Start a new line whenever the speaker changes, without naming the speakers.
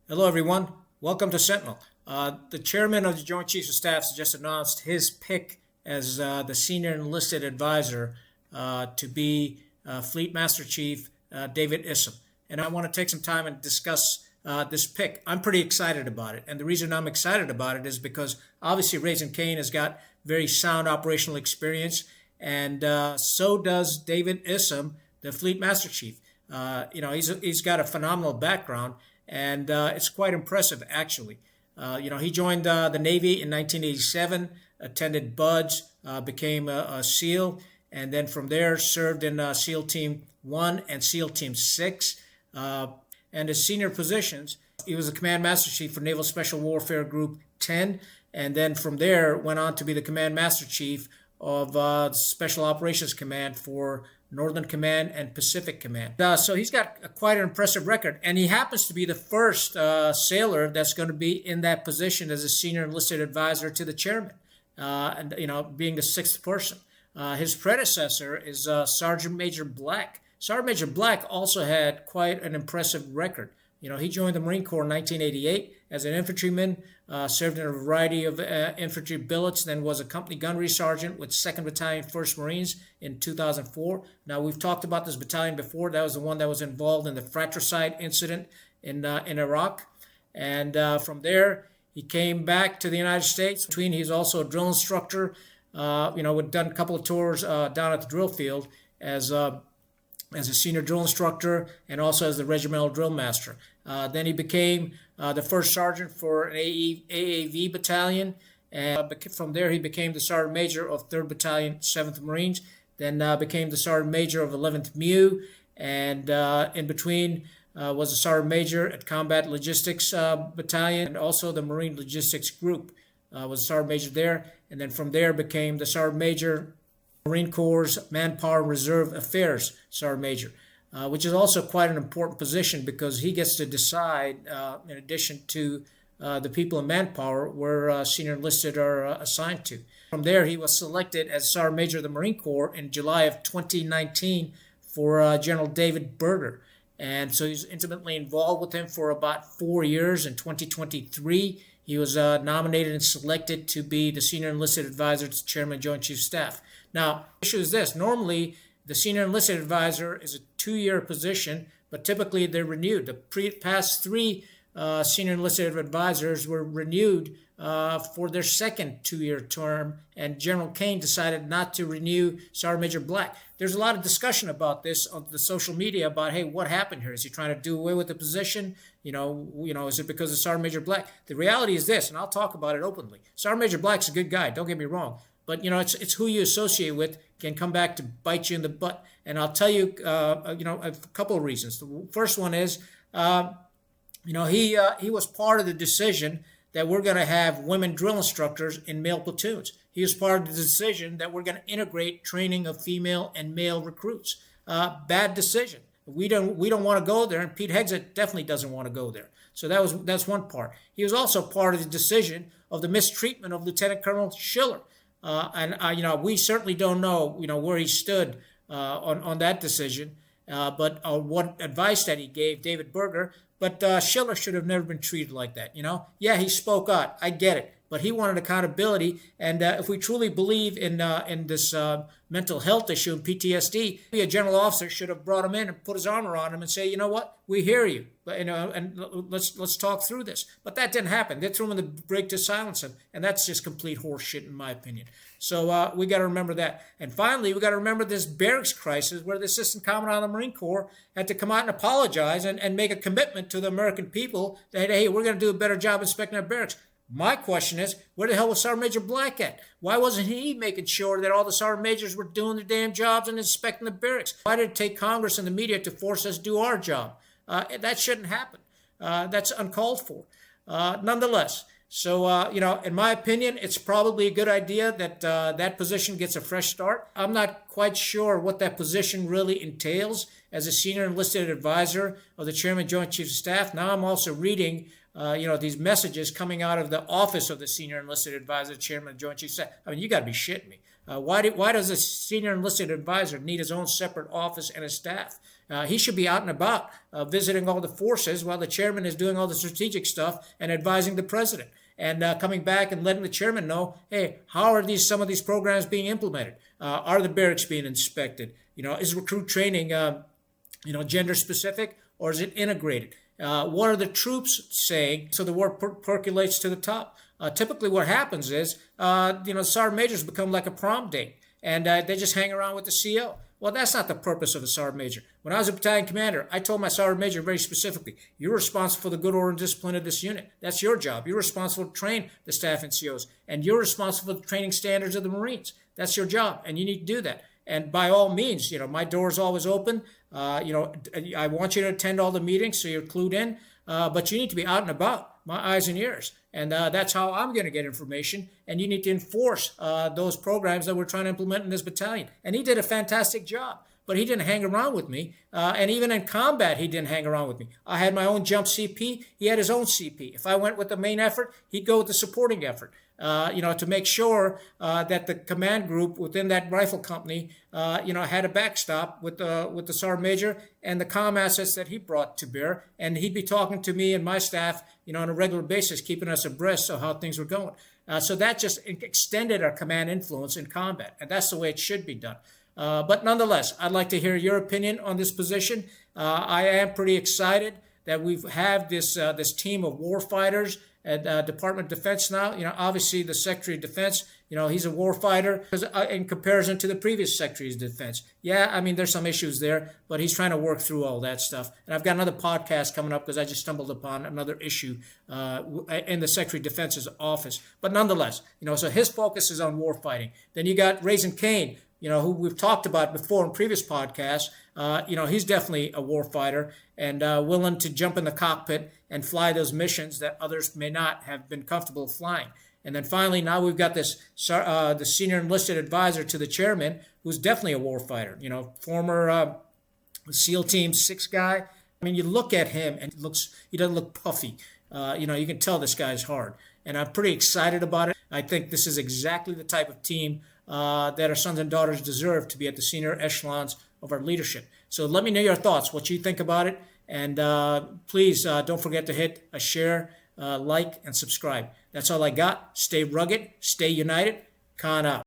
Hello, everyone. Welcome to Sentinel. The chairman of the Joint Chiefs of Staff has just announced his pick as the Senior Enlisted Advisor to be Fleet Master Chief David Issam. And I want to take some time and discuss this pick. I'm pretty excited about it. And the reason I'm excited about it is because obviously Raising Cane has got very sound operational experience, and so does David Issam, the Fleet Master Chief. He's got a phenomenal background, and it's quite impressive, actually. He joined the Navy in 1987, attended BUD/S, became a SEAL, and then from there served in SEAL Team 1 and SEAL Team 6. And his senior positions, he was the Command Master Chief for Naval Special Warfare Group 10, and then from there went on to be the Command Master Chief of Special Operations Command for Northern Command and Pacific Command. So he's got quite an impressive record, and he happens to be the first sailor that's going to be in that position as a Senior Enlisted Advisor to the chairman, being the sixth person. His predecessor is Sergeant Major Black. Sergeant Major Black also had quite an impressive record. He joined the Marine Corps in 1988 as an infantryman, served in a variety of infantry billets, then was a company gunnery sergeant with 2nd Battalion, 1st Marines in 2004. Now, we've talked about this battalion before. That was the one that was involved in the fratricide incident in Iraq. And from there, he came back to the United States. He's also a drill instructor. We've done a couple of tours down at the drill field as a senior drill instructor and also as the regimental drill master. Then he became the first sergeant for an AAV battalion, and from there he became the sergeant major of 3rd Battalion, 7th Marines, then became the sergeant major of 11th MU, and in between was a sergeant major at Combat Logistics Battalion, and also the Marine Logistics Group, was a sergeant major there, and then from there became the sergeant major Marine Corps Manpower Reserve Affairs Sergeant Major, which is also quite an important position because he gets to decide, in addition to the people in Manpower, where Senior Enlisted are assigned to. From there, he was selected as Sergeant Major of the Marine Corps in July of 2019 for General David Berger. And so he's intimately involved with him for about 4 years. In 2023, he was nominated and selected to be the Senior Enlisted Advisor to Chairman of Joint Chiefs of Staff. Now, the issue is this. Normally, the Senior Enlisted Advisor is a 2-year position, but typically they're renewed. The past 3 Senior Enlisted Advisors were renewed for their second 2-year term, and General Kane decided not to renew Sergeant Major Black. There's a lot of discussion about this on the social media about, hey, what happened here? Is he trying to do away with the position? Is it because of Sergeant Major Black? The reality is this, and I'll talk about it openly. Sergeant Major Black's a good guy, don't get me wrong. But, it's who you associate with can come back to bite you in the butt. And I'll tell you, a couple of reasons. The first one is, he was part of the decision that we're going to have women drill instructors in male platoons. He was part of the decision that we're going to integrate training of female and male recruits. Bad decision. We don't want to go there, and Pete Hegseth definitely doesn't want to go there. So that's one part. He was also part of the decision of the mistreatment of Lieutenant Colonel Schiller. We certainly don't know, where he stood on that decision, but what advice that he gave David Berger. But Schiller should have never been treated like that. Yeah, he spoke out. I get it, but he wanted accountability. And if we truly believe in this mental health issue and PTSD, a general officer should have brought him in and put his arm around him and say, you know what, we hear you, but and let's talk through this. But that didn't happen. They threw him in the break to silence him, and that's just complete horseshit in my opinion. So we got to remember that. And finally, we got to remember this barracks crisis where the Assistant Commandant of the Marine Corps had to come out and apologize and make a commitment to the American people that, hey, we're going to do a better job inspecting our barracks. My question is, where the hell was Sergeant Major Black at? Why wasn't he making sure that all the sergeant majors were doing their damn jobs and inspecting the barracks? Why did it take Congress and the media to force us to do our job? That shouldn't happen. That's uncalled for. Nonetheless, so, in my opinion, it's probably a good idea that that position gets a fresh start. I'm not quite sure what that position really entails as a Senior Enlisted Advisor of the Chairman of Joint Chiefs of Staff. Now I'm also reading these messages coming out of the office of the Senior Enlisted Advisor, Chairman of Joint Chiefs of Staff. I mean, you got to be shitting me. Why does a Senior Enlisted Advisor need his own separate office and a staff? He should be out and about visiting all the forces while the chairman is doing all the strategic stuff and advising the president. And coming back and letting the chairman know, hey, how are some of these programs being implemented? Are the barracks being inspected? Is recruit training, gender specific, or is it integrated? What are the troops saying so the word percolates to the top? Typically what happens is, sergeant majors become like a prom date, and they just hang around with the CO. Well, that's not the purpose of a sergeant major. When I was a battalion commander, I told my sergeant major very specifically, you're responsible for the good order and discipline of this unit. That's your job. You're responsible to train the staff and COs, and you're responsible for the training standards of the Marines. That's your job, and you need to do that. And by all means, my door is always open. I want you to attend all the meetings so you're clued in, but you need to be out and about, my eyes and ears. And that's how I'm going to get information. And you need to enforce those programs that we're trying to implement in this battalion. And he did a fantastic job, but he didn't hang around with me. And even in combat, he didn't hang around with me. I had my own jump CP. He had his own CP. If I went with the main effort, he'd go with the supporting effort. To make sure that the command group within that rifle company, had a backstop with the sergeant major and the comm assets that he brought to bear. And he'd be talking to me and my staff, on a regular basis, keeping us abreast of how things were going. So that just extended our command influence in combat. And that's the way it should be done. But nonetheless, I'd like to hear your opinion on this position. I am pretty excited that we have this team of war fighters at Department of Defense now. Obviously the Secretary of Defense, he's a war fighter in comparison to the previous Secretary of Defense. Yeah, I mean, there's some issues there, but he's trying to work through all that stuff. And I've got another podcast coming up because I just stumbled upon another issue in the Secretary of Defense's office. But nonetheless, so his focus is on war fighting. Then you got Raising Cane, who we've talked about before in previous podcasts. He's definitely a war fighter and willing to jump in the cockpit and fly those missions that others may not have been comfortable flying. And then finally, now we've got the Senior Enlisted Advisor to the chairman, who's definitely a war fighter, former SEAL Team 6 guy. I mean, you look at him and he doesn't look puffy. You can tell this guy's hard. And I'm pretty excited about it. I think this is exactly the type of team that our sons and daughters deserve to be at the senior echelons of our leadership. So let me know your thoughts, what you think about it. And please don't forget to hit a share, like, and subscribe. That's all I got. Stay rugged, stay united. Khan out.